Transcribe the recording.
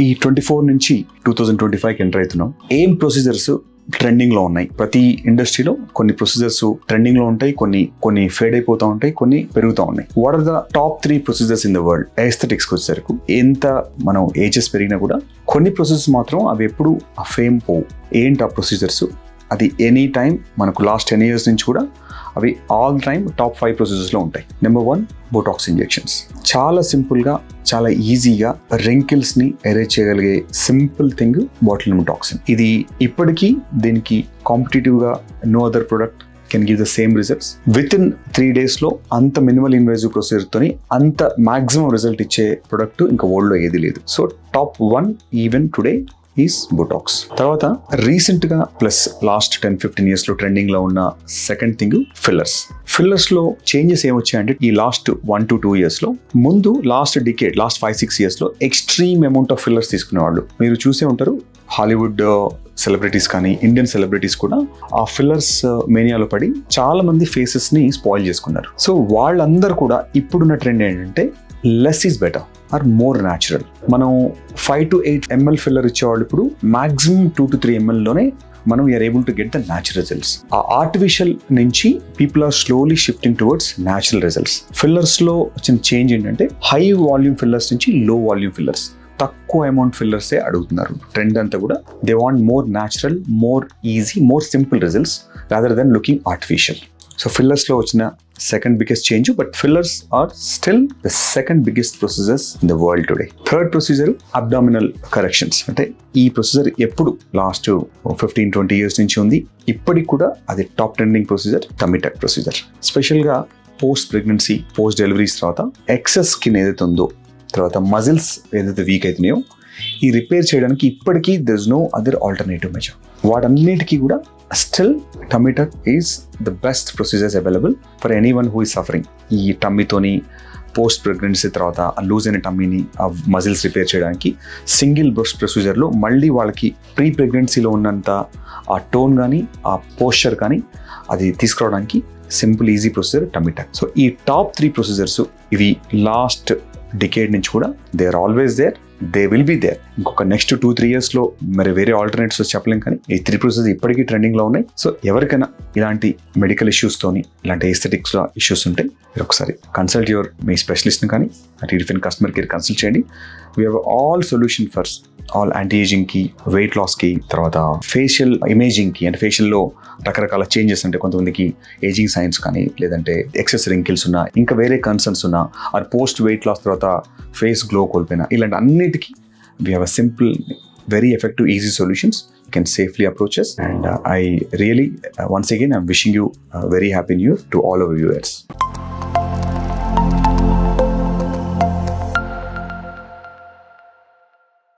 ఈ 24 నుంచి 2025కి ఎంటర్ అవుతున్నాం. ఏం ప్రొసీజర్స్ ట్రెండింగ్ లో ఉన్నాయి? ప్రతి ఇండస్ట్రీలో కొన్ని ప్రొసీజర్స్ ట్రెండింగ్ లో ఉంటాయి, కొన్ని ఫేడ్ అయిపోతూ ఉంటాయి, కొన్ని పెరుగుతూ ఉన్నాయి. What are the top 3 procedures in the world? Aesthetics కి వచ్చేసరికి ఎంత మనం ఏజెస్ పెరిగినా కూడా కొన్ని ప్రొసీజర్స్ మాత్రం అవి ఎప్పుడు ఆ ఫేమ్ పోవు. ఏంటి ఆ ప్రొసీజర్స్? అది ఎనీ టైం మనకు లాస్ట్ 10 years నుంచి కూడా అవి ఆల్ టైమ్ టాప్ 5 ప్రొసీజర్స్లో ఉంటాయి. Number 1 Botox injections. చాలా సింపుల్గా, చాలా ఈజీగా రింకిల్స్ని ఎరేజ్ చేయగలిగే సింపుల్ థింగ్ బాటులినం టాక్సిన్. ఇది ఇప్పటికీ దీనికి కాంపిటేటివ్గా no other product can give the same results. Within 3 days అంత మినిమల్ ఇన్వేజివ్ ప్రొసీజర్తోని అంత మాక్సిమం రిజల్ట్ ఇచ్చే ప్రొడక్ట్ ఇంకా వరల్డ్లో ఏది లేదు. So top 1 even today is Botox. తర్వాత రీసెంట్ గా ప్లస్ లాస్ట్ 10-15 years లో ట్రెండింగ్ లో ఉన్న సెకండ్ థింగ్ ఫిల్లర్స్. ఫిల్లర్స్ లో చేంజెస్ ఏమొచ్చాయంటే ఈ లాస్ట్ 1 to 2 years లో, ముందు లాస్ట్ 5-6 years లో ఎక్స్ట్రీమ్ అమౌంట్ ఆఫ్ ఫిల్లర్స్ తీసుకునేవాళ్ళు. మీరు చూసే ఉంటారు, హాలీవుడ్ సెలబ్రిటీస్ కానీ ఇండియన్ సెలబ్రిటీస్ కూడా ఆ ఫిల్లర్స్ మేనియాలో పడి చాలా మంది ఫేసెస్ ని స్పాయిల్ చేసుకున్నారు. సో వాళ్ళందరూ కూడా ఇప్పుడున్న ట్రెండ్ ఏంటంటే less is better or more natural. మనం 5 to 8 ml ఫిల్లర్ ఇచ్చేవాళ్ళు ఇప్పుడు మాక్సిమం 2 to 3 ml లోనే మనం we are able to get the natural results. ఆ ఆర్టిఫిషియల్ నుంచి people are slowly shifting towards natural results. Fillers లో వచ్చిన చేంజ్ ఏంటంటే హై వాల్యూమ్ ఫిల్లర్స్ నుంచి లో వాల్యూమ్ ఫిల్లర్స్, తక్కువ అమౌంట్ ఫిల్లర్సే అడుగుతున్నారు. ట్రెండ్ అంతా కూడా they want more natural, more easy, more simple results rather than looking artificial. So fillers లో వచ్చిన second biggest change, but fillers are still the second biggest procedures in the world today. Third procedure abdominal corrections. అంటే ఈ procedure ఎప్పుడు last 15-20 years నుంచి ఉంది, ఇప్పటికి కూడా అది టాప్ ట్రెండింగ్ ప్రొసీజర్ టమ్మీ టక్ ప్రొసీజర్. స్పెషల్గా పోస్ట్ ప్రెగ్నెన్సీ, పోస్ట్ డెలివరీస్ తర్వాత ఎక్సెస్ స్కిన్ ఏదైతే ఉందో, తర్వాత మజిల్స్ ఏదైతే వీక్ అవుతున్నాయో, ఈ రిపేర్ చేయడానికి ఇప్పటికీ there is no other alternative measure. వాటన్నిటికీ కూడా still tummy tuck is the best procedures available for any one who is suffering. ఈ టమ్మీతోని పోస్ట్ ప్రెగ్నెన్సీ తర్వాత ఆ లూజ్ అయిన టమ్మీని ఆ మజిల్స్ రిపేర్ చేయడానికి సింగిల్ బ్రష్ ప్రొసీజర్లో మళ్ళీ వాళ్ళకి ప్రీ ప్రెగ్నెన్సీలో ఉన్నంత ఆ టోన్ కానీ ఆ పోస్చర్ కానీ అది తీసుకురావడానికి simple easy procedure tummy tuck. So ఈ టాప్ 3 ప్రొసీజర్స్ ఇవి లాస్ట్ డికేడ్ నుంచి కూడా they are always there, they will be there. ఇంకొక నెక్స్ట్ 2-3 years లో మరి వేరే ఆల్టర్నేటివ్స్ చెప్పలేం, కానీ ఈ 3 ప్రొసెసెస్ ఇప్పటికీ ట్రెండింగ్ లో ఉన్నాయి. సో ఎవరికైనా ఇలాంటి మెడికల్ ఇష్యూస్ తోని, ఇలాంటి ఎస్థెటిక్స్ లో ఇష్యూస్ ఉంటే మీరు ఒకసారి కన్సల్ట్ మీ స్పెషలిస్ట్ ని కానీ టీడీఫిన్ కస్టమర్ కేర్ కన్సల్ట్ చేయండి. We have all solution for all anti ageing కి, వెయిట్ లాస్ కి, తర్వాత ఫేషియల్ ఇమేజింగ్ కి. అంటే ఫేషియల్ లో రకరకాల చేంజెస్, అంటే కొంతమందికి ఏజింగ్ సైన్స్ కానీ, లేదంటే ఎక్సెస్ రింకిల్స్ ఉన్నా, ఇంకా వేరే కన్సర్న్స్ ఉన్నా, ఆర్ పోస్ట్ వెయిట్ లాస్ తర్వాత ఫేస్ గ్లో కోల్పోయినా, ఇలాంటి అన్నిటికీ we have a simple, very effective, easy solutions you can safely approach us. And I really once again I'm wishing you a very happy new year to all our viewers.